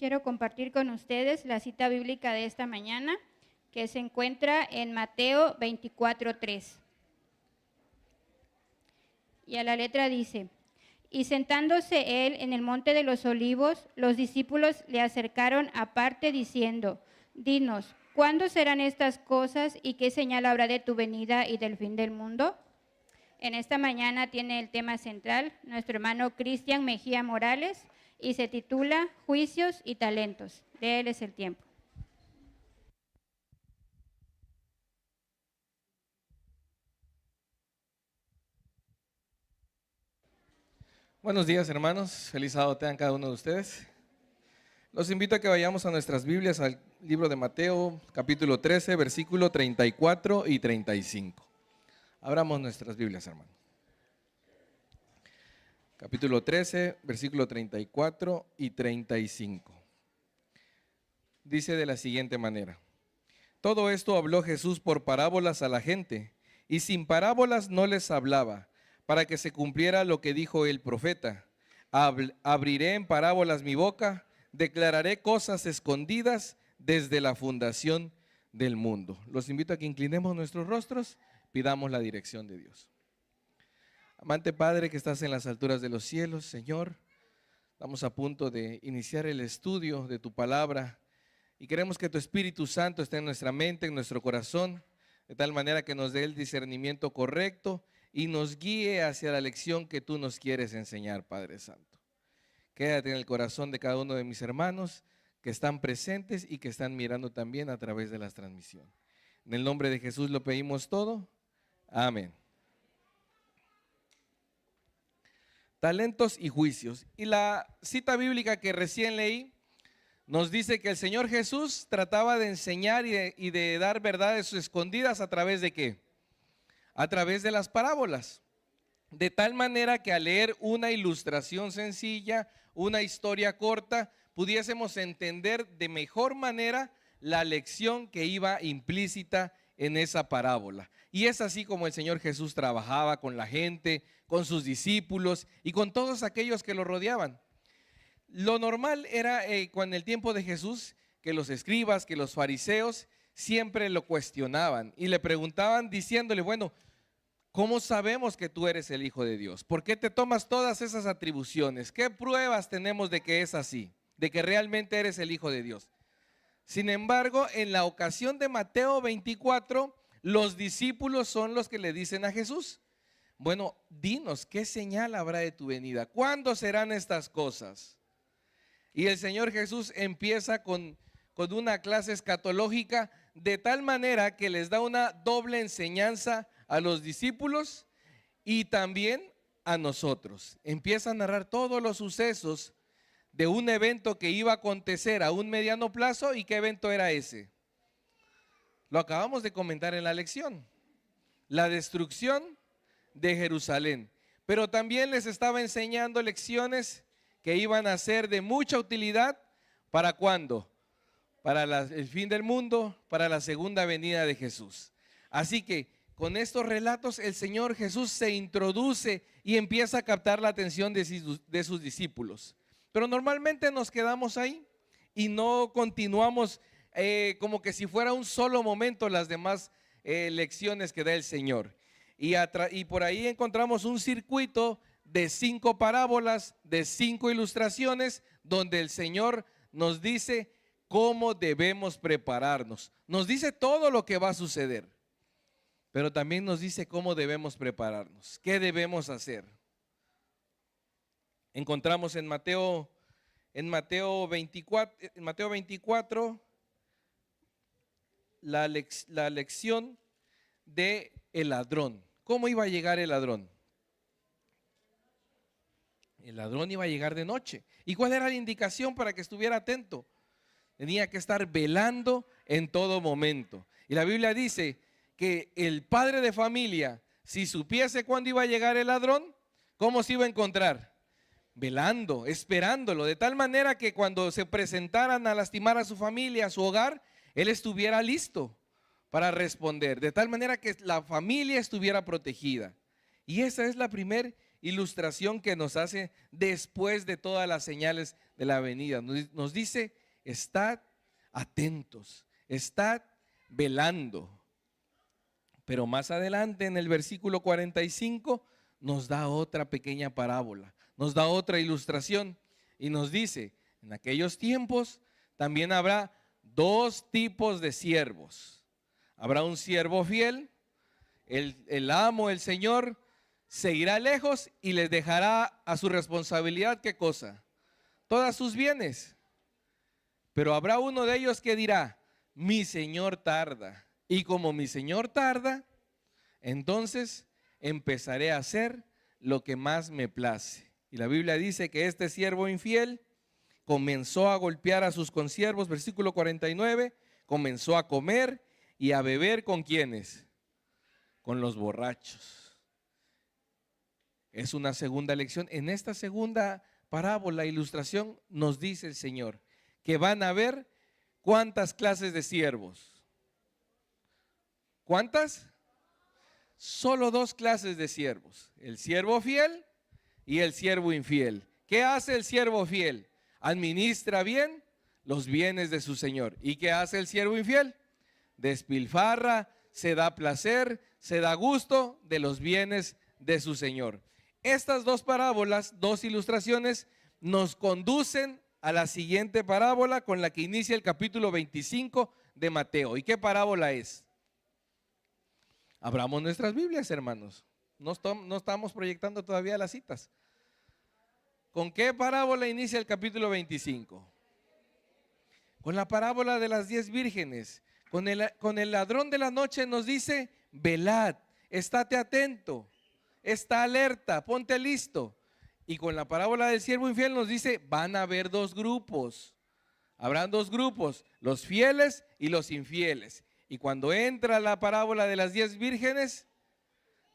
Quiero compartir con ustedes la cita bíblica de esta mañana, que se encuentra en Mateo 24:3. Y a la letra dice: y sentándose él en el monte de los olivos, los discípulos le acercaron aparte diciendo: dinos, ¿cuándo serán estas cosas y qué señal habrá de tu venida y del fin del mundo? En esta mañana tiene el tema central nuestro hermano Cristian Mejía Morales y se titula Juicios y talentos. De él es el tiempo. Buenos días, hermanos. Feliz sábado tengan cada uno de ustedes. Los invito a que vayamos a nuestras Biblias al libro de Mateo, capítulo 13, versículo 34 y 35. Abramos nuestras Biblias, hermanos. Capítulo 13, versículo 34 y 35. Dice de la siguiente manera: todo esto habló Jesús por parábolas a la gente, y sin parábolas no les hablaba, para que se cumpliera lo que dijo el profeta: abriré en parábolas mi boca, declararé cosas escondidas desde la fundación del mundo. Los invito a que inclinemos nuestros rostros, pidamos la dirección de Dios. Amante Padre que estás en las alturas de los cielos, Señor, estamos a punto de iniciar el estudio de tu palabra y queremos que tu Espíritu Santo esté en nuestra mente, en nuestro corazón, de tal manera que nos dé el discernimiento correcto y nos guíe hacia la lección que tú nos quieres enseñar, Padre Santo. Quédate en el corazón de cada uno de mis hermanos que están presentes y que están mirando también a través de las transmisiones. En el nombre de Jesús lo pedimos todo. Amén. Talentos y juicios. Y la cita bíblica que recién leí nos dice que el Señor Jesús trataba de enseñar y de dar verdades escondidas a través de ¿qué? A través de las parábolas. De tal manera que al leer una ilustración sencilla, una historia corta, pudiésemos entender de mejor manera la lección que iba implícita en esa parábola. Y es así como el Señor Jesús trabajaba con la gente, con sus discípulos y con todos aquellos que lo rodeaban. Lo normal era con el tiempo de Jesús que los escribas, que los fariseos siempre lo cuestionaban y le preguntaban diciéndole: bueno, ¿cómo sabemos que tú eres el Hijo de Dios? ¿Por qué te tomas todas esas atribuciones? ¿Qué pruebas tenemos de que es así? De que realmente eres el Hijo de Dios. Sin embargo, en la ocasión de Mateo 24, los discípulos son los que le dicen a Jesús: bueno, dinos, ¿qué señal habrá de tu venida? ¿Cuándo serán estas cosas? Y el Señor Jesús empieza con una clase escatológica de tal manera que les da una doble enseñanza a los discípulos y también a nosotros. Empieza a narrar todos los sucesos de un evento que iba a acontecer a un mediano plazo. ¿Y qué evento era ese? Lo acabamos de comentar en la lección: la destrucción de Jerusalén. Pero también les estaba enseñando lecciones que iban a ser de mucha utilidad. ¿Para cuándo? Para el fin del mundo, para la segunda venida de Jesús. Así que con estos relatos el Señor Jesús se introduce y empieza a captar la atención de sus discípulos. Pero normalmente nos quedamos ahí y no continuamos como que si fuera un solo momento las demás lecciones que da el Señor. Y por ahí encontramos un circuito de 5 parábolas, de 5 ilustraciones, donde el Señor nos dice cómo debemos prepararnos. Nos dice todo lo que va a suceder, pero también nos dice cómo debemos prepararnos, qué debemos hacer. Encontramos en Mateo 24 la lección de el ladrón. ¿Cómo iba a llegar el ladrón? El ladrón iba a llegar de noche. ¿Y cuál era la indicación para que estuviera atento? Tenía que estar velando en todo momento. Y la Biblia dice que el padre de familia, si supiese cuándo iba a llegar el ladrón, ¿cómo se iba a encontrar? Velando, esperándolo, de tal manera que cuando se presentaran a lastimar a su familia, a su hogar, él estuviera listo para responder, de tal manera que la familia estuviera protegida. Y esa es la primera ilustración que nos hace después de todas las señales de la venida. Nos dice, estad atentos, estad velando. Pero más adelante en el versículo 45 nos da otra pequeña parábola, nos da otra ilustración y nos dice, en aquellos tiempos también habrá dos tipos de siervos. Habrá un siervo fiel, el amo, el Señor, se irá lejos y les dejará a su responsabilidad, ¿qué cosa? Todas sus bienes. Pero habrá uno de ellos que dirá, mi Señor tarda. Y como mi Señor tarda, entonces empezaré a hacer lo que más me place. Y la Biblia dice que este siervo infiel comenzó a golpear a sus consiervos, versículo 49, comenzó a comer y a beber ¿con quiénes? Con los borrachos. Es una segunda lección. En esta segunda parábola, ilustración, nos dice el Señor que van a haber ¿cuántas clases de siervos? ¿Cuántas? Solo dos clases de siervos, el siervo fiel y el siervo infiel. ¿Qué hace el siervo fiel? Administra bien los bienes de su Señor. ¿Y qué hace el siervo infiel? Despilfarra, se da placer, se da gusto de los bienes de su Señor. Estas dos parábolas, dos ilustraciones, nos conducen a la siguiente parábola con la que inicia el capítulo 25 de Mateo. ¿Y qué parábola es? Abramos nuestras Biblias, hermanos. No estamos proyectando todavía las citas. ¿Con qué parábola inicia el capítulo 25? Con la parábola de las 10 vírgenes. Con el ladrón de la noche nos dice, velad, estate atento, está alerta, ponte listo. Y con la parábola del siervo infiel nos dice, van a haber dos grupos. Habrán dos grupos, los fieles y los infieles. Y cuando entra la parábola de las 10 vírgenes,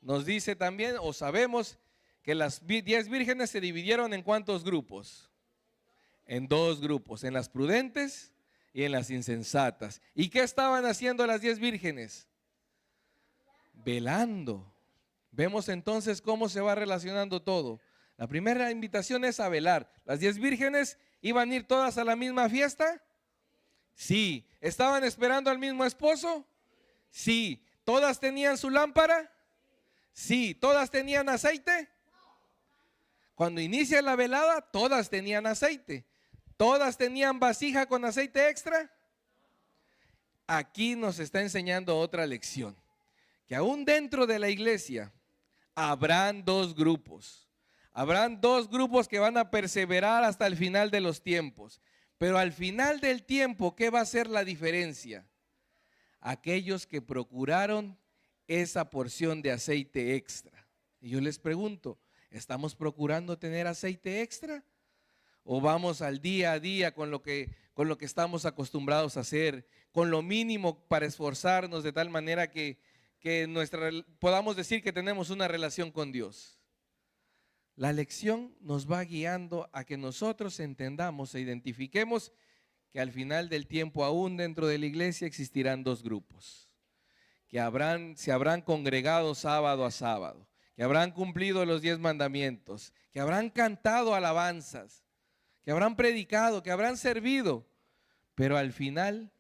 nos dice también, o sabemos, que las 10 vírgenes se dividieron en ¿cuántos grupos? En dos grupos, en las prudentes y en las insensatas. ¿Y qué estaban haciendo las 10 vírgenes? Velando. Vemos entonces cómo se va relacionando todo. La primera invitación es a velar. ¿Las 10 vírgenes iban a ir todas a la misma fiesta? Sí. ¿Estaban esperando al mismo esposo? Sí. ¿Todas tenían su lámpara? Sí. ¿Todas tenían aceite? Cuando inicia la velada, todas tenían aceite. ¿Todas tenían vasija con aceite extra? Aquí nos está enseñando otra lección, que aún dentro de la iglesia habrán dos grupos. Habrán dos grupos que van a perseverar hasta el final de los tiempos. Pero al final del tiempo, ¿qué va a ser la diferencia? Aquellos que procuraron esa porción de aceite extra. Y yo les pregunto, ¿estamos procurando tener aceite extra? ¿O vamos al día a día con lo que estamos acostumbrados a hacer, con lo mínimo para esforzarnos de tal manera que podamos decir que tenemos una relación con Dios? La lección nos va guiando a que nosotros entendamos e identifiquemos que al final del tiempo, aún dentro de la iglesia, existirán dos grupos, que se habrán congregado sábado a sábado, que habrán cumplido los 10 mandamientos, que habrán cantado alabanzas, que habrán predicado, que habrán servido, pero al final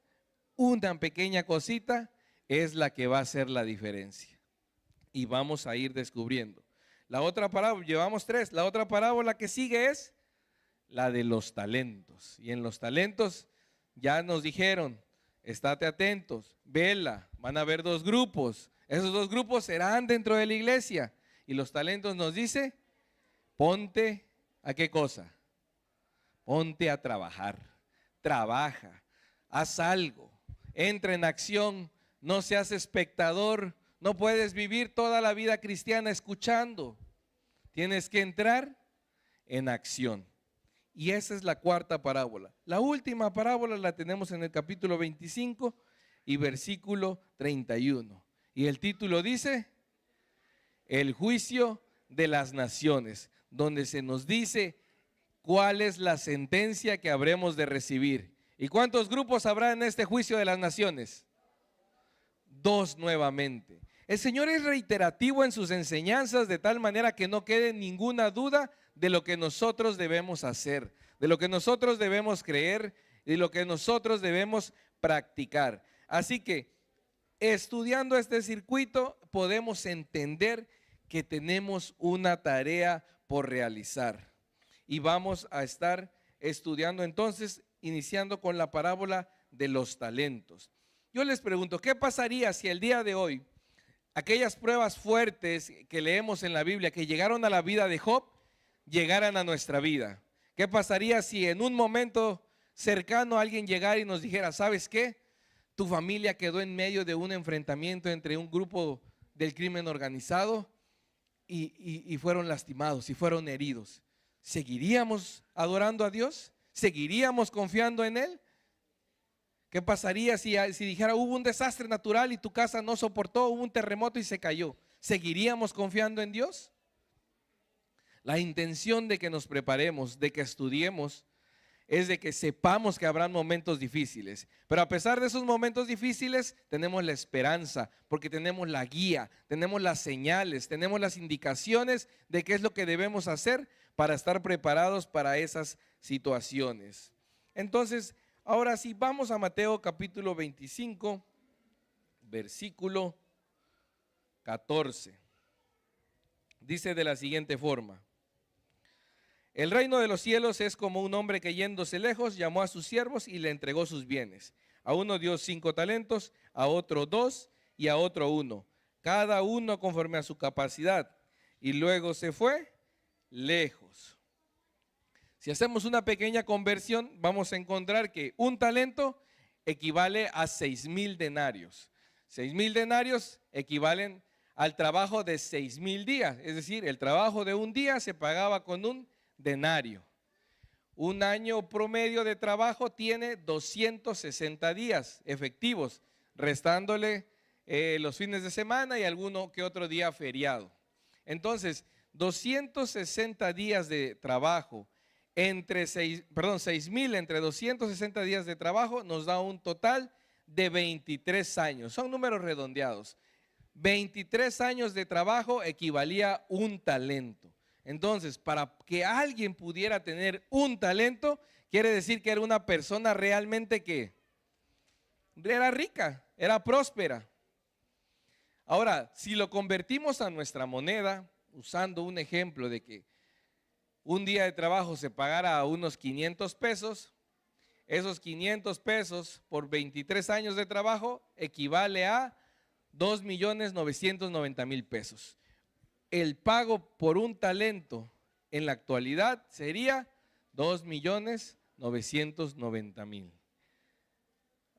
una pequeña cosita es la que va a hacer la diferencia. Y vamos a ir descubriendo. La otra parábola, llevamos 3, la otra parábola que sigue es la de los talentos. Y en los talentos ya nos dijeron, estate atentos, vela, van a haber dos grupos. Esos dos grupos serán dentro de la iglesia. Y los talentos nos dice, ponte ¿a qué cosa? Ponte a trabajar, trabaja, haz algo, entra en acción, no seas espectador, no puedes vivir toda la vida cristiana escuchando, tienes que entrar en acción. Y esa es la cuarta parábola. La última parábola la tenemos en el capítulo 25 y versículo 31. Y el título dice, el juicio de las naciones, donde se nos dice cuál es la sentencia que habremos de recibir. ¿Y cuántos grupos habrá en este juicio de las naciones? 2 nuevamente. El Señor es reiterativo en sus enseñanzas de tal manera que no quede ninguna duda de lo que nosotros debemos hacer, de lo que nosotros debemos creer, de lo que nosotros debemos practicar. Así que estudiando este circuito podemos entender que tenemos una tarea por realizar. Y vamos a estar estudiando entonces, iniciando con la parábola de los talentos. Yo les pregunto, ¿qué pasaría si el día de hoy aquellas pruebas fuertes que leemos en la Biblia, que llegaron a la vida de Job, llegaran a nuestra vida? ¿Qué pasaría si en un momento cercano alguien llegara y nos dijera, ¿sabes qué? Tu familia quedó en medio de un enfrentamiento entre un grupo del crimen organizado y fueron lastimados y fueron heridos. ¿Seguiríamos adorando a Dios? ¿Seguiríamos confiando en Él? ¿Qué pasaría si dijera, hubo un desastre natural y tu casa no soportó, hubo un terremoto y se cayó? ¿Seguiríamos confiando en Dios? La intención de que nos preparemos, de que estudiemos, es de que sepamos que habrán momentos difíciles. Pero a pesar de esos momentos difíciles, tenemos la esperanza, porque tenemos la guía, tenemos las señales, tenemos las indicaciones de qué es lo que debemos hacer para estar preparados para esas situaciones. Entonces, ahora sí, vamos a Mateo capítulo 25, versículo 14. Dice de la siguiente forma: el reino de los cielos es como un hombre que yéndose lejos llamó a sus siervos y le entregó sus bienes. A uno dio 5 talentos, a otro 2 y a otro 1, cada uno conforme a su capacidad. Y luego se fue lejos. Si hacemos una pequeña conversión, vamos a encontrar que un talento equivale a 6,000 denarios. 6,000 denarios equivalen al trabajo de 6,000 días. Es decir, el trabajo de un día se pagaba con un denario. Un año promedio de trabajo tiene 260 días efectivos, restándole los fines de semana y alguno que otro día feriado. Entonces, 260 días de trabajo entre 6,000 entre 260 días de trabajo nos da un total de 23 años. Son números redondeados. 23 años de trabajo equivalía a un talento. Entonces, para que alguien pudiera tener un talento, quiere decir que era una persona realmente que era rica, era próspera. Ahora, si lo convertimos a nuestra moneda, usando un ejemplo de que un día de trabajo se pagara a unos 500 pesos, esos 500 pesos por 23 años de trabajo equivale a 2,990,000 pesos. El pago por un talento en la actualidad sería 2,990,000.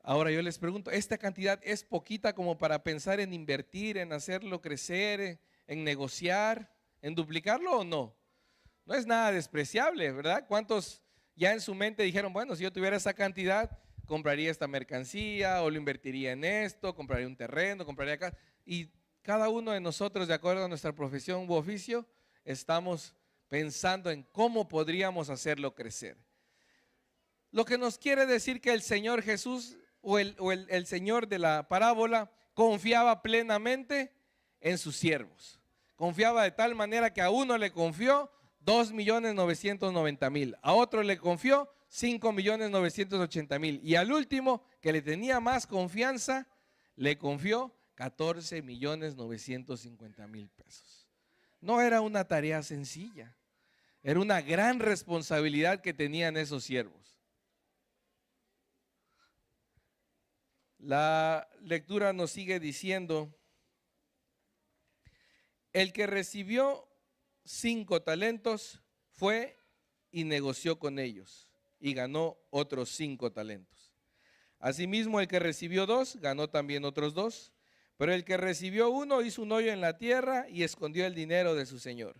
Ahora yo les pregunto, ¿esta cantidad es poquita como para pensar en invertir, en hacerlo crecer, en negociar, en duplicarlo o no? No es nada despreciable, ¿verdad? ¿Cuántos ya en su mente dijeron, bueno, si yo tuviera esa cantidad, compraría esta mercancía o lo invertiría en esto, compraría un terreno, compraría acá? Y cada uno de nosotros, de acuerdo a nuestra profesión u oficio, estamos pensando en cómo podríamos hacerlo crecer. Lo que nos quiere decir que el Señor Jesús o el Señor de la parábola confiaba plenamente en sus siervos. Confiaba de tal manera que a uno le confió 2,990,000, a otro le confió 5,980,000 y al último, que le tenía más confianza, le confió 14,950,000 pesos. No era una tarea sencilla, era una gran responsabilidad que tenían esos siervos. La lectura nos sigue diciendo: el que recibió 5 talentos fue y negoció con ellos y ganó otros 5 talentos. Asimismo, el que recibió 2 ganó también otros 2. Pero el que recibió 1 hizo un hoyo en la tierra y escondió el dinero de su señor.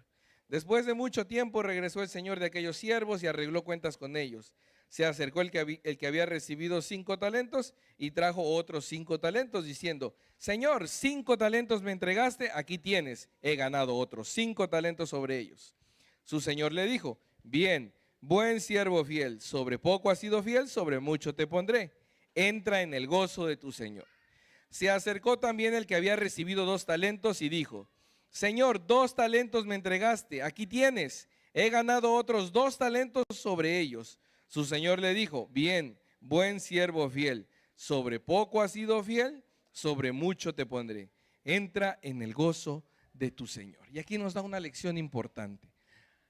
Después de mucho tiempo regresó el señor de aquellos siervos y arregló cuentas con ellos. Se acercó el que había recibido 5 talentos y trajo otros 5 talentos diciendo: Señor, 5 talentos me entregaste, aquí tienes, he ganado otros 5 talentos sobre ellos. Su señor le dijo: bien, buen siervo fiel, sobre poco has sido fiel, sobre mucho te pondré. Entra en el gozo de tu señor. Se acercó también el que había recibido 2 talentos y dijo: Señor, 2 talentos me entregaste, aquí tienes, he ganado otros 2 talentos sobre ellos. Su señor le dijo: bien, buen siervo fiel, sobre poco has sido fiel, sobre mucho te pondré. Entra en el gozo de tu Señor. Y aquí nos da una lección importante.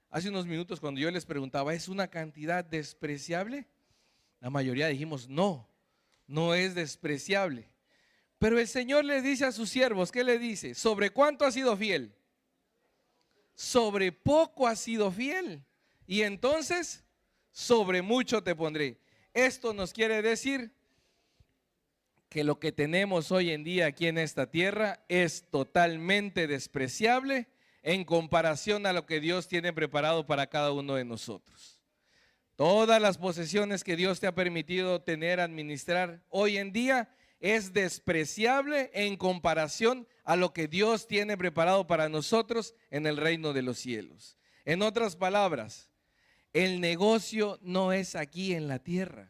Hace unos minutos cuando yo les preguntaba, ¿es una cantidad despreciable? La mayoría dijimos, no, no es despreciable. Pero el Señor le dice a sus siervos, ¿qué le dice? ¿Sobre cuánto has sido fiel? Sobre poco has sido fiel. Y entonces, sobre mucho te pondré. Esto nos quiere decir que lo que tenemos hoy en día aquí en esta tierra es totalmente despreciable en comparación a lo que Dios tiene preparado para cada uno de nosotros. Todas las posesiones que Dios te ha permitido tener, administrar hoy en día, es despreciable en comparación a lo que Dios tiene preparado para nosotros en el reino de los cielos. En otras palabras, el negocio no es aquí en la tierra.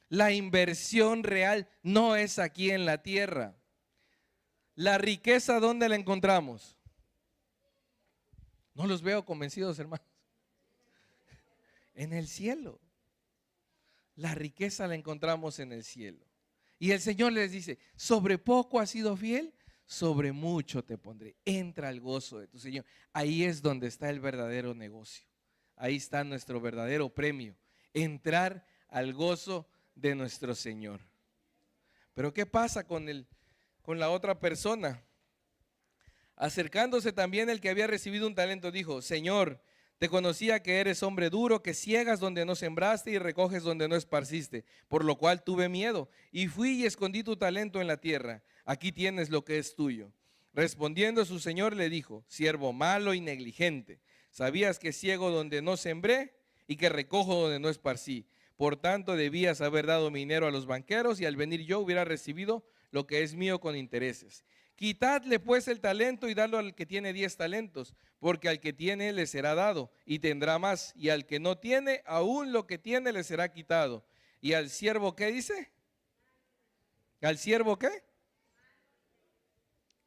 La inversión real no es aquí en la tierra. La riqueza, ¿dónde la encontramos? No los veo convencidos, hermanos. En el cielo. La riqueza la encontramos en el cielo. Y el Señor les dice, sobre poco has sido fiel, sobre mucho te pondré. Entra al gozo de tu Señor. Ahí es donde está el verdadero negocio. Ahí está nuestro verdadero premio. Entrar al gozo de nuestro Señor. Pero ¿qué pasa con la otra persona? Acercándose también el que había recibido un talento, dijo: Señor, te conocía que eres hombre duro, que ciegas donde no sembraste y recoges donde no esparciste, por lo cual tuve miedo y fui y escondí tu talento en la tierra. Aquí tienes lo que es tuyo. Respondiendo su señor le dijo: siervo malo y negligente, sabías que ciego donde no sembré y que recojo donde no esparcí. Por tanto debías haber dado mi dinero a los banqueros y al venir yo hubiera recibido lo que es mío con intereses. Quitadle pues el talento y dadlo al que tiene 10 talentos, porque al que tiene le será dado y tendrá más, y al que no tiene, aún lo que tiene le será quitado. ¿Y al siervo qué dice? ¿Al siervo qué?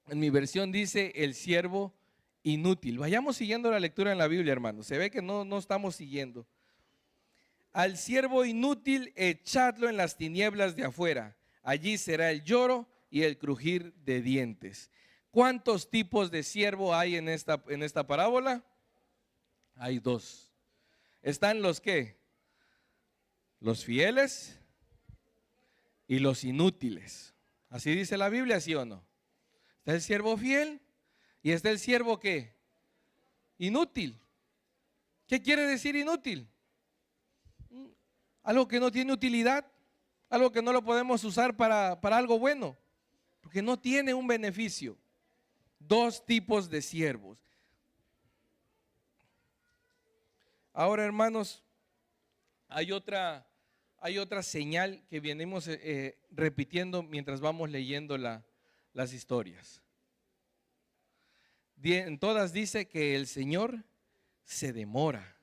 En mi versión dice el siervo inútil. Vayamos siguiendo la lectura en la Biblia, hermanos. Se ve que no estamos siguiendo. Al siervo inútil echadlo en las tinieblas de afuera. Allí será el lloro y el crujir de dientes. ¿Cuántos tipos de siervo hay en esta parábola? Hay 2. ¿Están los qué? Los fieles y los inútiles. ¿Así dice la Biblia, sí o no? Está el siervo fiel y está el siervo ¿qué? Inútil. ¿Qué quiere decir inútil? Algo que no tiene utilidad, algo que no lo podemos usar para algo bueno, porque no tiene un beneficio. 2 tipos de siervos. Ahora, hermanos, hay otra señal que venimos repitiendo mientras vamos leyendo las historias. En todas dice que el Señor se demora,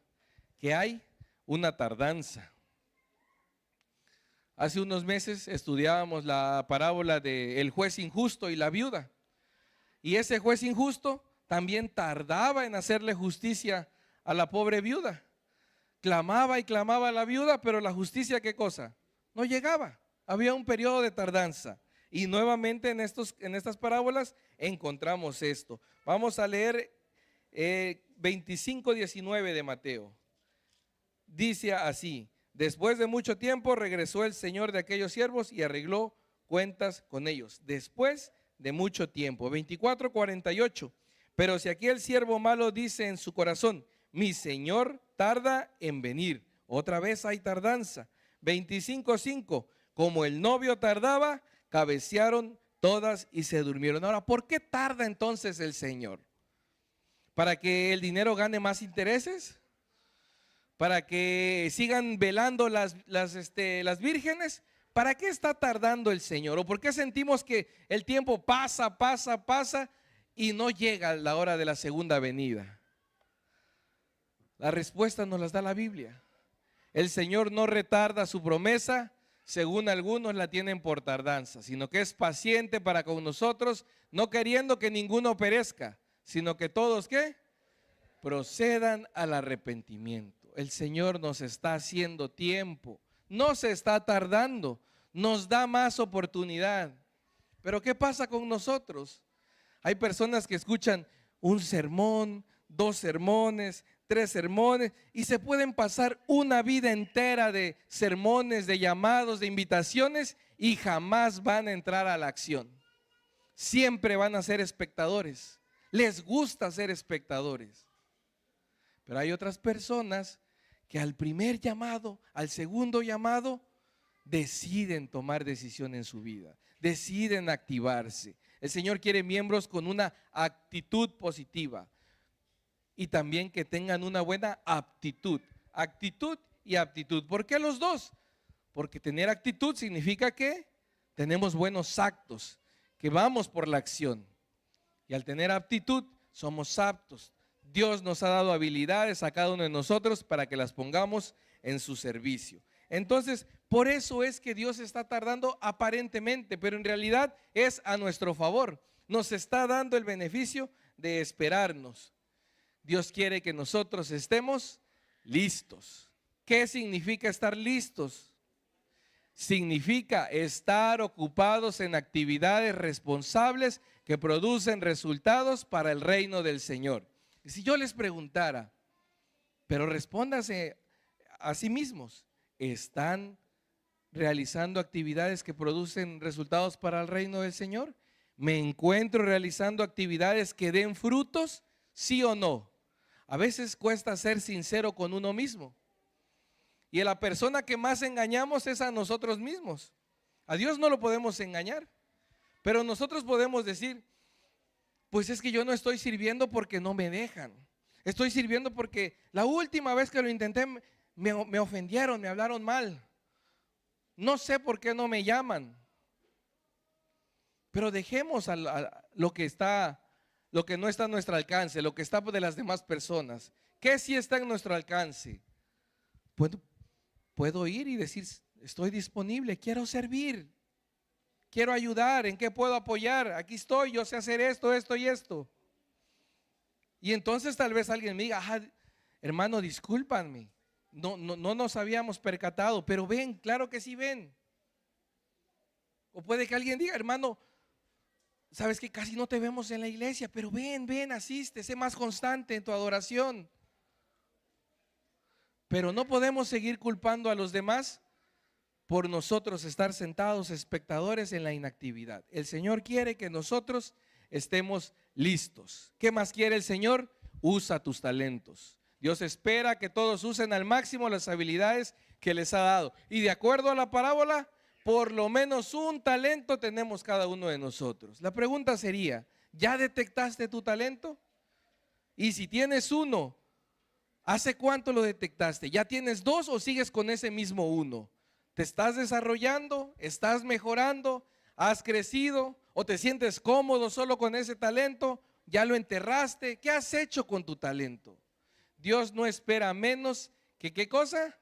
que hay una tardanza. Hace unos meses estudiábamos la parábola del juez injusto y la viuda. Y ese juez injusto también tardaba en hacerle justicia a la pobre viuda. Clamaba y clamaba a la viuda, pero la justicia, ¿qué cosa? No llegaba. Había un periodo de tardanza. Y nuevamente en estas parábolas encontramos esto. Vamos a leer 25:19 de Mateo. Dice así: después de mucho tiempo regresó el señor de aquellos siervos y arregló cuentas con ellos. Después de mucho tiempo. 24:48. Pero si aquel siervo malo dice en su corazón: mi señor tarda en venir. Otra vez hay tardanza. 25:5. Como el novio tardaba, cabecearon todas y se durmieron. Ahora, ¿por qué tarda entonces el Señor? ¿Para que el dinero gane más intereses? ¿Para que sigan velando las vírgenes? ¿Para qué está tardando el Señor? ¿O por qué sentimos que el tiempo pasa y no llega la hora de la segunda venida? La respuesta nos las da la Biblia. El Señor no retarda su promesa, según algunos la tienen por tardanza, sino que es paciente para con nosotros, no queriendo que ninguno perezca, sino que todos, ¿qué? Procedan al arrepentimiento. El Señor nos está haciendo tiempo, no se está tardando, nos da más oportunidad. Pero ¿qué pasa con nosotros? Hay personas que escuchan un sermón, 2 sermones, 3 sermones y se pueden pasar una vida entera de sermones, de llamados, de invitaciones y jamás van a entrar a la acción. Siempre van a ser espectadores. Les gusta ser espectadores. Pero hay otras personas que al primer llamado, al segundo llamado, deciden tomar decisión en su vida, deciden activarse. El Señor quiere miembros con una actitud positiva y también que tengan una buena aptitud. Actitud y aptitud. ¿Por qué los dos? Porque tener actitud significa que tenemos buenos actos, que vamos por la acción. Y al tener aptitud, somos aptos. Dios nos ha dado habilidades a cada uno de nosotros para que las pongamos en su servicio. Entonces, por eso es que Dios está tardando aparentemente, pero en realidad es a nuestro favor. Nos está dando el beneficio de esperarnos. Dios quiere que nosotros estemos listos. ¿Qué significa estar listos? Significa estar ocupados en actividades responsables que producen resultados para el reino del Señor. Y si yo les preguntara, pero respóndase a sí mismos, ¿están realizando actividades que producen resultados para el reino del Señor? ¿Me encuentro realizando actividades que den frutos? ¿Sí o no? A veces cuesta ser sincero con uno mismo. Y a la persona que más engañamos es a nosotros mismos. A Dios no lo podemos engañar. Pero nosotros podemos decir, pues es que yo no estoy sirviendo porque no me dejan. Estoy sirviendo porque la última vez que lo intenté me ofendieron, me hablaron mal. No sé por qué no me llaman. Pero dejemos lo que no está a nuestro alcance, lo que está de las demás personas. ¿Qué sí está en nuestro alcance? Puedo ir y decir, estoy disponible, quiero servir, quiero ayudar, ¿en qué puedo apoyar? Aquí estoy, yo sé hacer esto, esto y esto. Y entonces tal vez alguien me diga, hermano, discúlpanme, no nos habíamos percatado, pero ven, claro que sí ven. O puede que alguien diga, hermano, sabes que casi no te vemos en la iglesia, pero ven, asiste, sé más constante en tu adoración. Pero no podemos seguir culpando a los demás por nosotros estar sentados espectadores en la inactividad. El Señor quiere que nosotros estemos listos. ¿Qué más quiere el Señor? Usa tus talentos. Dios espera que todos usen al máximo las habilidades que les ha dado. Y de acuerdo a la parábola, por lo menos un talento tenemos cada uno de nosotros. La pregunta sería, ¿ya detectaste tu talento? Y si tienes uno, ¿hace cuánto lo detectaste? ¿Ya tienes 2 o sigues con ese mismo uno? ¿Te estás desarrollando? ¿Estás mejorando? ¿Has crecido? ¿O te sientes cómodo solo con ese talento? ¿Ya lo enterraste? ¿Qué has hecho con tu talento? Dios no espera menos que ¿qué cosa?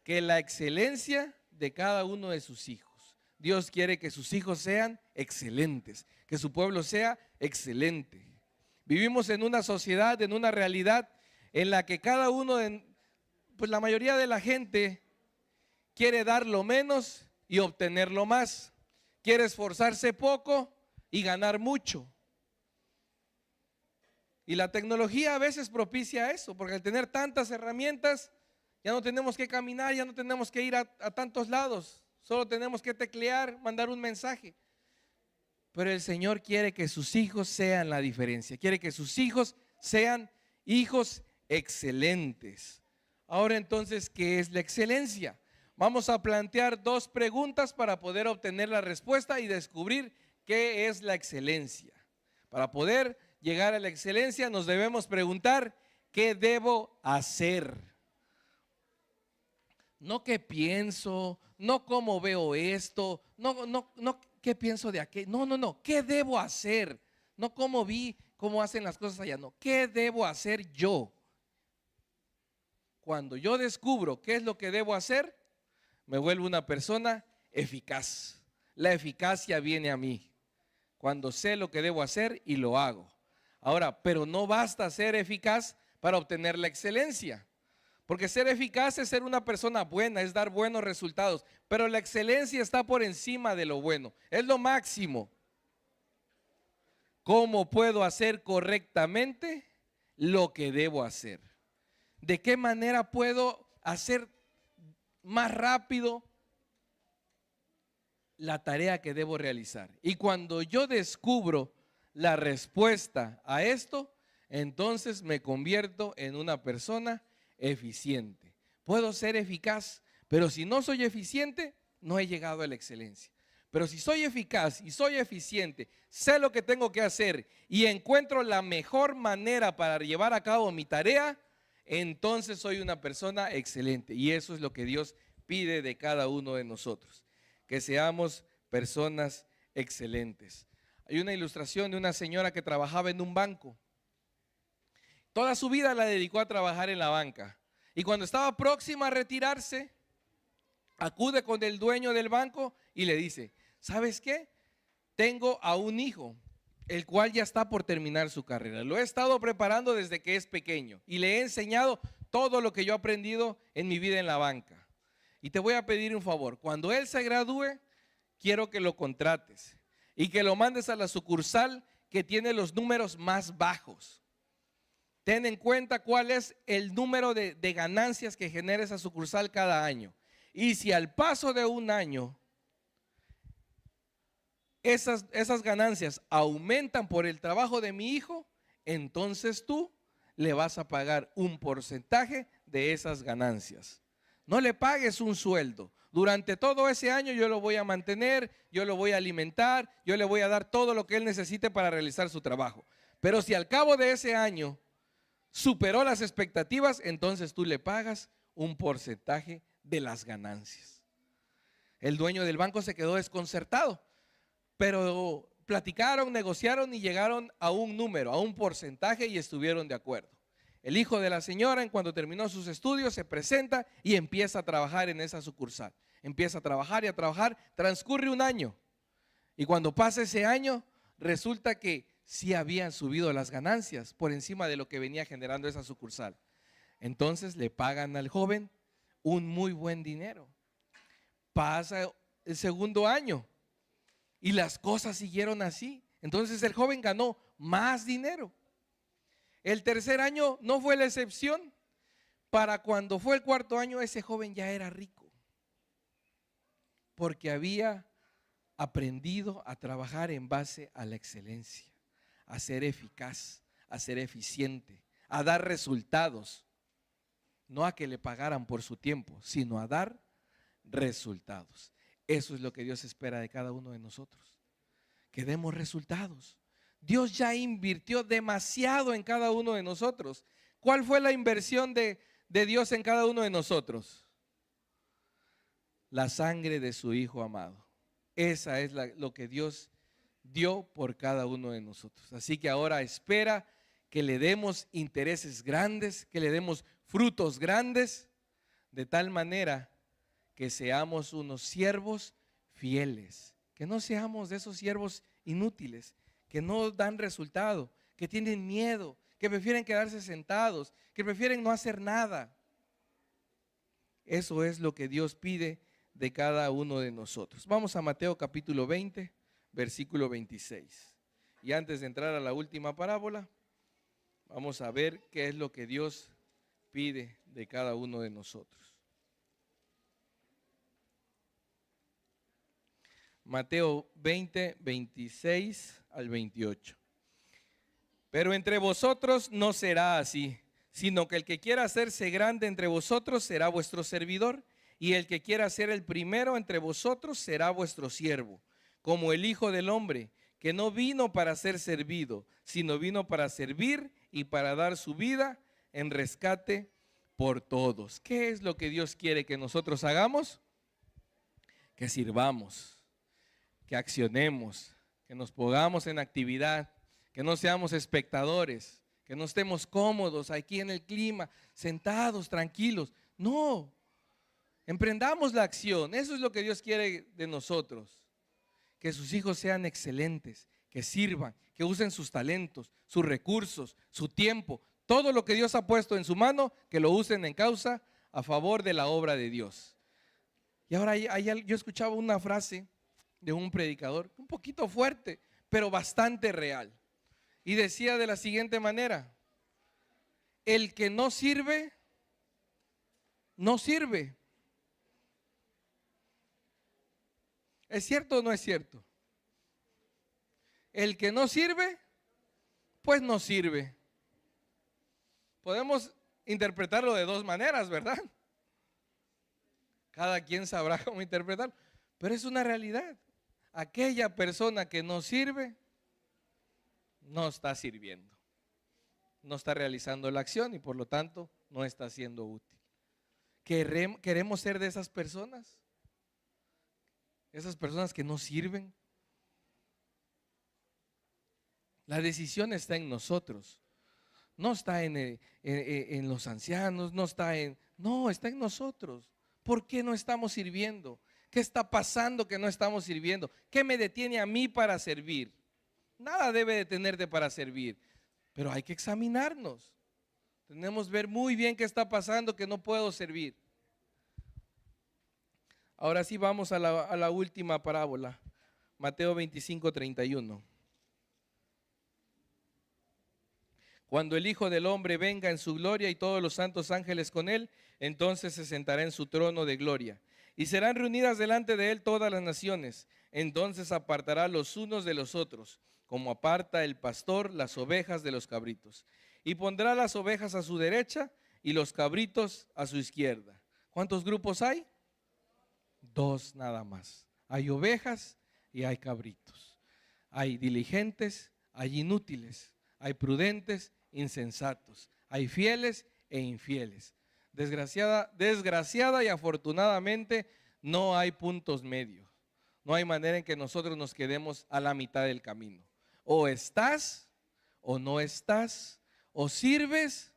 Que la excelencia de cada uno de sus hijos. Dios quiere que sus hijos sean excelentes, que su pueblo sea excelente. Vivimos en una sociedad, en una realidad en la que cada uno, pues la mayoría de la gente quiere dar lo menos y obtener lo más. Quiere esforzarse poco y ganar mucho. Y la tecnología a veces propicia eso, porque al tener tantas herramientas, ya no tenemos que caminar, ya no tenemos que ir a tantos lados. Solo tenemos que teclear, mandar un mensaje. Pero el Señor quiere que sus hijos sean la diferencia. Quiere que sus hijos sean hijos excelentes. Ahora entonces, ¿qué es la excelencia? Vamos a plantear 2 preguntas para poder obtener la respuesta y descubrir qué es la excelencia. Para poder llegar a la excelencia nos debemos preguntar, ¿qué debo hacer? No qué pienso, no cómo veo esto, no qué pienso de aquello, no, ¿qué debo hacer? No cómo vi, cómo hacen las cosas allá, no, ¿qué debo hacer yo? Cuando yo descubro qué es lo que debo hacer, me vuelvo una persona eficaz. La eficacia viene a mí cuando sé lo que debo hacer y lo hago. Ahora, pero no basta ser eficaz para obtener la excelencia. Porque ser eficaz es ser una persona buena, es dar buenos resultados. Pero la excelencia está por encima de lo bueno, es lo máximo. ¿Cómo puedo hacer correctamente lo que debo hacer? ¿De qué manera puedo hacer más rápido la tarea que debo realizar? Y cuando yo descubro la respuesta a esto, entonces me convierto en una persona eficiente. Puedo ser eficaz, pero si no soy eficiente, no he llegado a la excelencia. Pero si soy eficaz y soy eficiente, sé lo que tengo que hacer y encuentro la mejor manera para llevar a cabo mi tarea, entonces soy una persona excelente. Y eso es lo que Dios pide de cada uno de nosotros, que seamos personas excelentes. Hay una ilustración de una señora que trabajaba en un banco. Toda su vida la dedicó a trabajar en la banca. Y cuando estaba próxima a retirarse, acude con el dueño del banco y le dice: ¿sabes qué? Tengo a un hijo, el cual ya está por terminar su carrera. Lo he estado preparando desde que es pequeño y le he enseñado todo lo que yo he aprendido en mi vida en la banca. Y te voy a pedir un favor: cuando él se gradúe, quiero que lo contrates y que lo mandes a la sucursal que tiene los números más bajos. Ten en cuenta cuál es el número de ganancias que genera esa sucursal cada año. Y si al paso de un año esas ganancias aumentan por el trabajo de mi hijo, entonces tú le vas a pagar un porcentaje de esas ganancias. No le pagues un sueldo. Durante todo ese año yo lo voy a mantener, yo lo voy a alimentar, yo le voy a dar todo lo que él necesite para realizar su trabajo. Pero si al cabo de ese año superó las expectativas, entonces tú le pagas un porcentaje de las ganancias. El dueño del banco se quedó desconcertado, pero platicaron, negociaron y llegaron a un número, a un porcentaje, y estuvieron de acuerdo. El hijo de la señora, en cuanto terminó sus estudios, se presenta y empieza a trabajar en esa sucursal. Empieza a trabajar y a trabajar. Transcurre un año, y cuando pasa ese año, resulta que sí habían subido las ganancias por encima de lo que venía generando esa sucursal. Entonces le pagan al joven un muy buen dinero. Pasa el segundo año y las cosas siguieron así. Entonces el joven ganó más dinero. El tercer año no fue la excepción. Para cuando fue el cuarto año, ese joven ya era rico, porque había aprendido a trabajar en base a la excelencia, a ser eficaz, a ser eficiente, a dar resultados. No a que le pagaran por su tiempo, sino a dar resultados. Eso es lo que Dios espera de cada uno de nosotros, que demos resultados. Dios ya invirtió demasiado en cada uno de nosotros. ¿Cuál fue la inversión de Dios en cada uno de nosotros? La sangre de su Hijo amado. Esa es lo que Dios dio por cada uno de nosotros. Así que ahora espera que le demos intereses grandes, que le demos frutos grandes, de tal manera que seamos unos siervos fieles, que no seamos de esos siervos inútiles, que no dan resultado, que tienen miedo, que prefieren quedarse sentados, que prefieren no hacer nada. Eso es lo que Dios pide de cada uno de nosotros. Vamos a Mateo capítulo 20, versículo 26. Y antes de entrar a la última parábola, vamos a ver qué es lo que Dios pide de cada uno de nosotros. Mateo 20, 26 al 28. Pero entre vosotros no será así, sino que el que quiera hacerse grande entre vosotros será vuestro servidor, y el que quiera ser el primero entre vosotros será vuestro siervo, como el Hijo del Hombre, que no vino para ser servido, sino vino para servir y para dar su vida en rescate por todos. ¿Qué es lo que Dios quiere que nosotros hagamos? Que sirvamos, que accionemos, que nos pongamos en actividad, que no seamos espectadores, que no estemos cómodos aquí en el clima, sentados, tranquilos. No, Emprendamos la acción. Eso es lo que Dios quiere de nosotros. Que sus hijos sean excelentes, que sirvan, que usen sus talentos, sus recursos, su tiempo, todo lo que Dios ha puesto en su mano, que lo usen en causa a favor de la obra de Dios. Y ahora yo escuchaba una frase de un predicador, un poquito fuerte, pero bastante real. Y decía de la siguiente manera: el que no sirve, no sirve. ¿Es cierto o no es cierto? El que no sirve, pues no sirve. Podemos interpretarlo de dos maneras, ¿verdad? Cada quien sabrá cómo interpretarlo, pero es una realidad. Aquella persona que no sirve, no está sirviendo, no está realizando la acción y por lo tanto no está siendo útil. ¿Queremos ser de esas personas? Esas personas que no sirven. La decisión está en nosotros. No está en los ancianos, está en nosotros. ¿Por qué no estamos sirviendo? ¿Qué está pasando que no estamos sirviendo? ¿Qué me detiene a mí para servir? Nada debe detenerte para servir, pero hay que examinarnos. Tenemos que ver muy bien qué está pasando que no puedo servir. Ahora sí vamos a la última parábola, Mateo 25:31. Cuando el Hijo del Hombre venga en su gloria y todos los santos ángeles con él, entonces se sentará en su trono de gloria. Y serán reunidas delante de él todas las naciones. Entonces apartará los unos de los otros, como aparta el pastor las ovejas de los cabritos. Y pondrá las ovejas a su derecha y los cabritos a su izquierda. ¿Cuántos grupos hay? Dos nada más. Hay ovejas y hay cabritos. Hay diligentes, hay inútiles, hay prudentes, insensatos, hay fieles e infieles. Desgraciada y afortunadamente no hay puntos medios. No hay manera en que nosotros nos quedemos a la mitad del camino. O estás o no estás, o sirves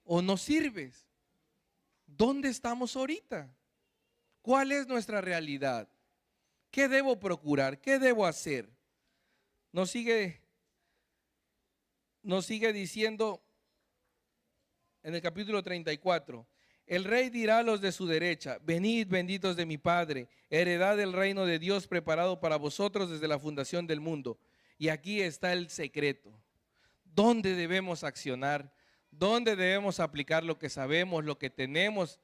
o no sirves. ¿Dónde estamos ahorita? ¿Cuál es nuestra realidad? ¿Qué debo procurar? ¿Qué debo hacer? Nos sigue diciendo en el capítulo 34, el rey dirá a los de su derecha: venid, benditos de mi Padre, heredad del reino de Dios preparado para vosotros desde la fundación del mundo. Y aquí está el secreto. ¿Dónde debemos accionar? ¿Dónde debemos aplicar lo que sabemos, lo que tenemos?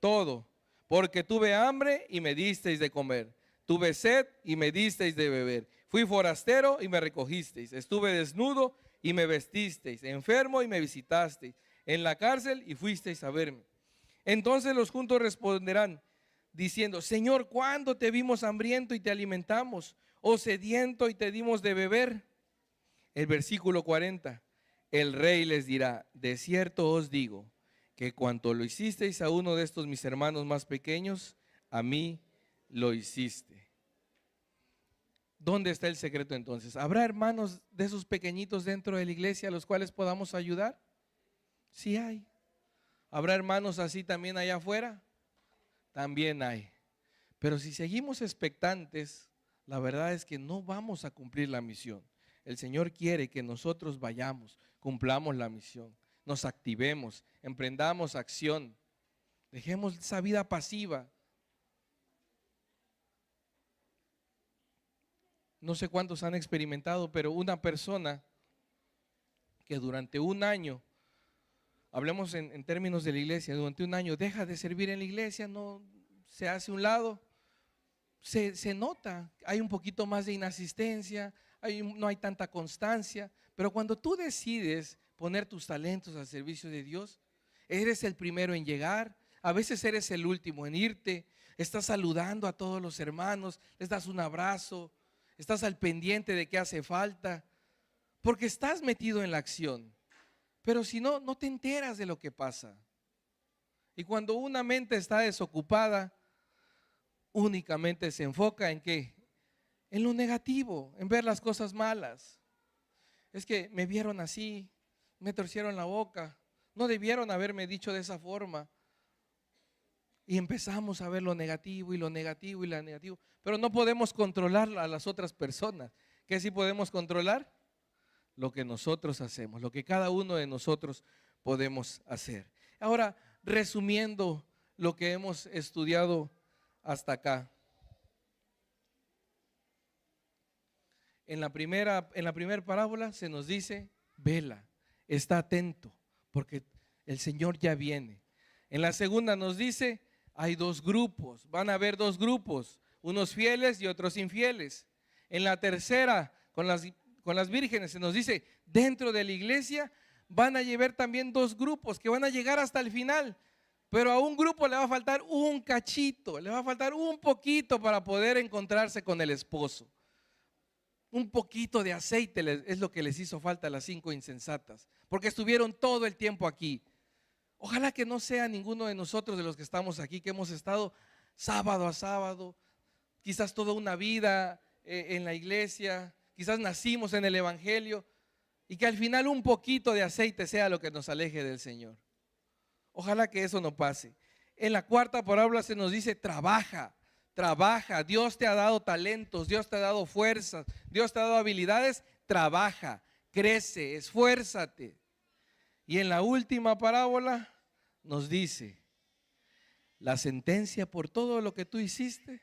Todo. Porque tuve hambre y me disteis de comer. Tuve sed y me disteis de beber. Fui forastero y me recogisteis. Estuve desnudo y me vestisteis. Enfermo y me visitasteis. En la cárcel y fuisteis a verme. Entonces los justos responderán diciendo: Señor, ¿cuándo te vimos hambriento y te alimentamos? ¿O sediento y te dimos de beber? El versículo 40, el rey les dirá: de cierto os digo, que cuanto lo hicisteis a uno de estos mis hermanos más pequeños, a mí lo hiciste. ¿Dónde está el secreto entonces? ¿Habrá hermanos de esos pequeñitos dentro de la iglesia a los cuales podamos ayudar? Sí hay. ¿Habrá hermanos así también allá afuera? También hay. Pero si seguimos expectantes, la verdad es que no vamos a cumplir la misión. El Señor quiere que nosotros vayamos, cumplamos la misión, nos activemos, emprendamos acción, dejemos esa vida pasiva. No sé cuántos han experimentado, pero una persona que durante un año, hablemos en términos de la iglesia, durante un año deja de servir en la iglesia, no se hace a un lado, se nota, hay un poquito más de inasistencia, no hay tanta constancia, pero cuando tú decides poner tus talentos al servicio de Dios, eres el primero en llegar, a veces eres el último en irte, estás saludando a todos los hermanos, les das un abrazo, estás al pendiente de qué hace falta, porque estás metido en la acción. Pero si no, no te enteras de lo que pasa. Y cuando una mente está desocupada, únicamente se enfoca en ¿qué? En lo negativo, en ver las cosas malas. Es que me vieron así, me torcieron la boca, no debieron haberme dicho de esa forma. Y empezamos a ver lo negativo y lo negativo y lo negativo. Pero no podemos controlar a las otras personas. ¿Qué sí podemos controlar? Lo que nosotros hacemos, lo que cada uno de nosotros podemos hacer. Ahora, resumiendo lo que hemos estudiado hasta acá. En la primera parábola se nos dice, vela, está atento, porque el Señor ya viene. En la segunda nos dice, hay dos grupos, van a haber dos grupos, unos fieles y otros infieles. En la tercera, con las vírgenes, se nos dice, dentro de la iglesia van a llevar también dos grupos que van a llegar hasta el final. Pero a un grupo le va a faltar un cachito, le va a faltar un poquito para poder encontrarse con el esposo. Un poquito de aceite es lo que les hizo falta a las 5 insensatas, porque estuvieron todo el tiempo aquí. Ojalá que no sea ninguno de nosotros de los que estamos aquí, que hemos estado sábado a sábado, quizás toda una vida en la iglesia, quizás nacimos en el evangelio, y que al final un poquito de aceite sea lo que nos aleje del Señor. Ojalá que eso no pase. En la cuarta parábola se nos dice, trabaja, Dios te ha dado talentos, Dios te ha dado fuerzas, Dios te ha dado habilidades, trabaja, crece, esfuérzate. Y en la última parábola nos dice, la sentencia por todo lo que tú hiciste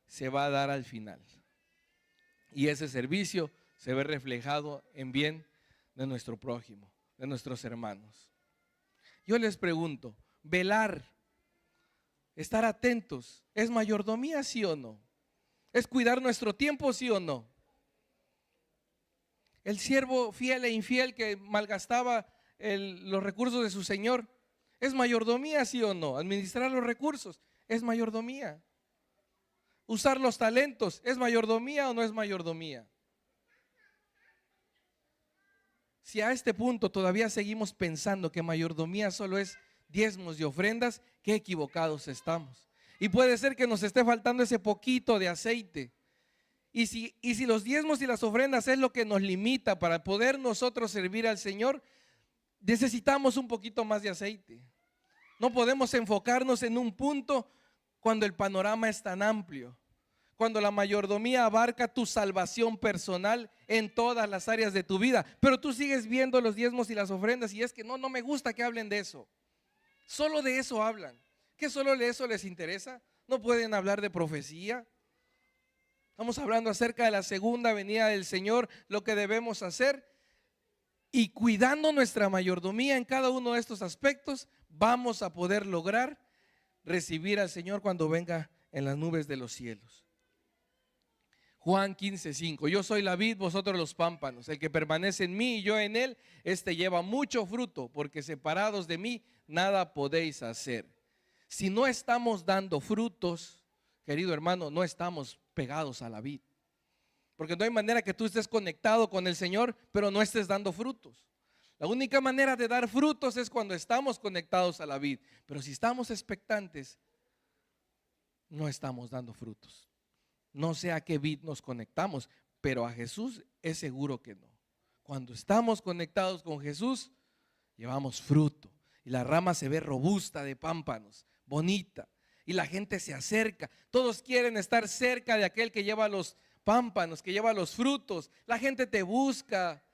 se va a dar al final. Y ese servicio se ve reflejado en bien de nuestro prójimo, de nuestros hermanos. Yo les pregunto, velar, estar atentos, ¿es mayordomía, sí o no? ¿Es cuidar nuestro tiempo, sí o no? El siervo fiel e infiel que malgastaba los recursos de su señor, ¿es mayordomía, sí o no? Administrar los recursos, ¿es mayordomía? Usar los talentos, ¿es mayordomía o no es mayordomía? Si a este punto todavía seguimos pensando que mayordomía solo es diezmos y ofrendas, qué equivocados estamos. Y puede ser que nos esté faltando ese poquito de aceite. Y si los diezmos y las ofrendas es lo que nos limita para poder nosotros servir al Señor, necesitamos un poquito más de aceite. No podemos enfocarnos en un punto cuando el panorama es tan amplio. Cuando la mayordomía abarca tu salvación personal en todas las áreas de tu vida, pero tú sigues viendo los diezmos y las ofrendas y es que no me gusta que hablen de eso. Solo de eso hablan. ¿Qué solo de eso les interesa? ¿No pueden hablar de profecía? Estamos hablando acerca de la segunda venida del Señor, lo que debemos hacer. Y cuidando nuestra mayordomía en cada uno de estos aspectos, vamos a poder lograr recibir al Señor cuando venga en las nubes de los cielos. Juan 15:5, yo soy la vid, vosotros los pámpanos. El que permanece en mí y yo en él, este lleva mucho fruto, porque separados de mí nada podéis hacer. Si no estamos dando frutos, querido hermano, no estamos pegados a la vid. Porque no hay manera que tú estés conectado con el Señor, pero no estés dando frutos. La única manera de dar frutos es cuando estamos conectados a la vid. Pero si estamos expectantes, no estamos dando frutos. No sé a qué vid nos conectamos, pero a Jesús es seguro que no. Cuando estamos conectados con Jesús, llevamos fruto. Y la rama se ve robusta de pámpanos, bonita. Y la gente se acerca. Todos quieren estar cerca de aquel que lleva los pámpanos, que lleva los frutos. La gente te busca,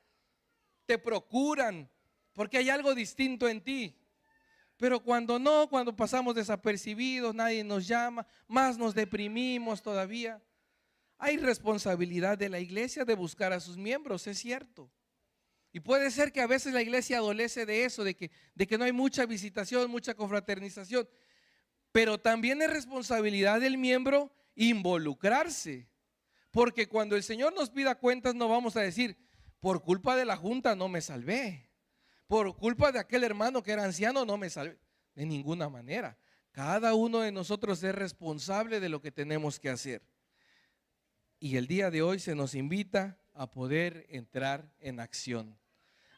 te procuran, porque hay algo distinto en ti. Pero cuando no, cuando pasamos desapercibidos, nadie nos llama, más nos deprimimos todavía. Hay responsabilidad de la iglesia de buscar a sus miembros, es cierto. Y puede ser que a veces la iglesia adolece de eso, de que no hay mucha visitación, mucha confraternización. Pero también es responsabilidad del miembro involucrarse. Porque cuando el Señor nos pida cuentas, no vamos a decir, por culpa de la junta no me salvé. Por culpa de aquel hermano que era anciano no me salvé. De ninguna manera. Cada uno de nosotros es responsable de lo que tenemos que hacer. Y el día de hoy se nos invita a poder entrar en acción,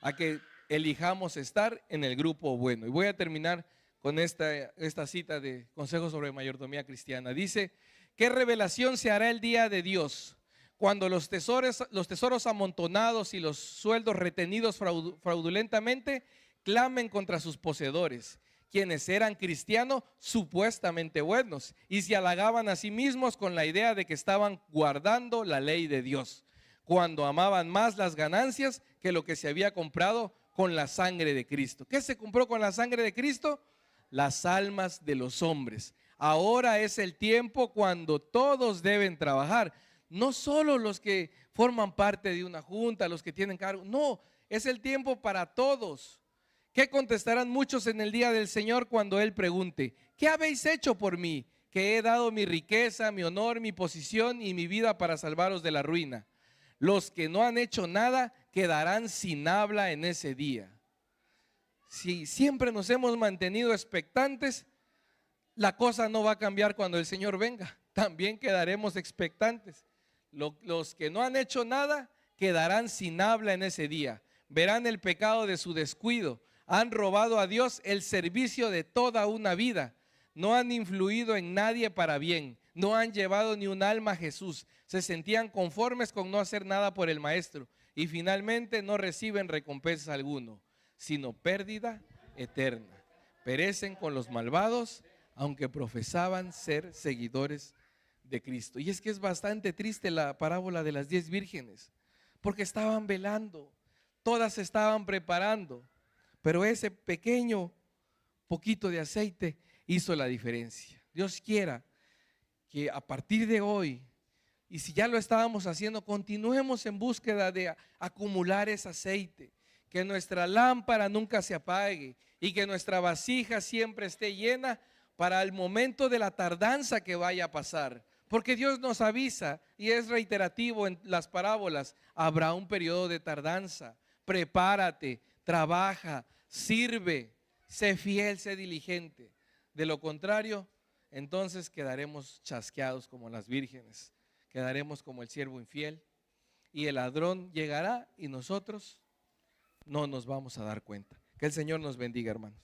a que elijamos estar en el grupo bueno. Y voy a terminar con esta cita de Consejos sobre Mayordomía Cristiana. Dice, ¿qué revelación se hará el día de Dios cuando los tesoros amontonados y los sueldos retenidos fraudulentamente clamen contra sus poseedores? quienes eran cristianos supuestamente buenos y se halagaban a sí mismos con la idea de que estaban guardando la ley de Dios, cuando amaban más las ganancias que lo que se había comprado con la sangre de Cristo. ¿Qué se compró con la sangre de Cristo? Las almas de los hombres. Ahora es el tiempo cuando todos deben trabajar, no solo los que forman parte de una junta, los que tienen cargo, no, es el tiempo para todos. ¿Qué contestarán muchos en el día del Señor cuando Él pregunte: ¿qué habéis hecho por mí, que he dado mi riqueza, mi honor, mi posición y mi vida para salvaros de la ruina? Los que no han hecho nada quedarán sin habla en ese día. Si siempre nos hemos mantenido expectantes, la cosa no va a cambiar cuando el Señor venga. También quedaremos expectantes. Los que no han hecho nada quedarán sin habla en ese día. Verán el pecado de su descuido. Han robado a Dios el servicio de toda una vida. No han influido en nadie para bien. No han llevado ni un alma a Jesús. Se sentían conformes con no hacer nada por el Maestro. Y finalmente no reciben recompensa alguno, sino pérdida eterna. Perecen con los malvados, aunque profesaban ser seguidores de Cristo. Y es que es bastante triste la parábola de las 10 vírgenes, porque estaban velando, todas se estaban preparando, pero ese pequeño poquito de aceite hizo la diferencia. Dios quiera que a partir de hoy, y si ya lo estábamos haciendo, continuemos en búsqueda de acumular ese aceite, que nuestra lámpara nunca se apague y que nuestra vasija siempre esté llena para el momento de la tardanza que vaya a pasar. Porque Dios nos avisa y es reiterativo en las parábolas: habrá un periodo de tardanza. Prepárate, trabaja, sirve, sé fiel, sé diligente. De lo contrario, entonces quedaremos chasqueados como las vírgenes, quedaremos como el siervo infiel, y el ladrón llegará y nosotros no nos vamos a dar cuenta. Que el Señor nos bendiga, hermanos.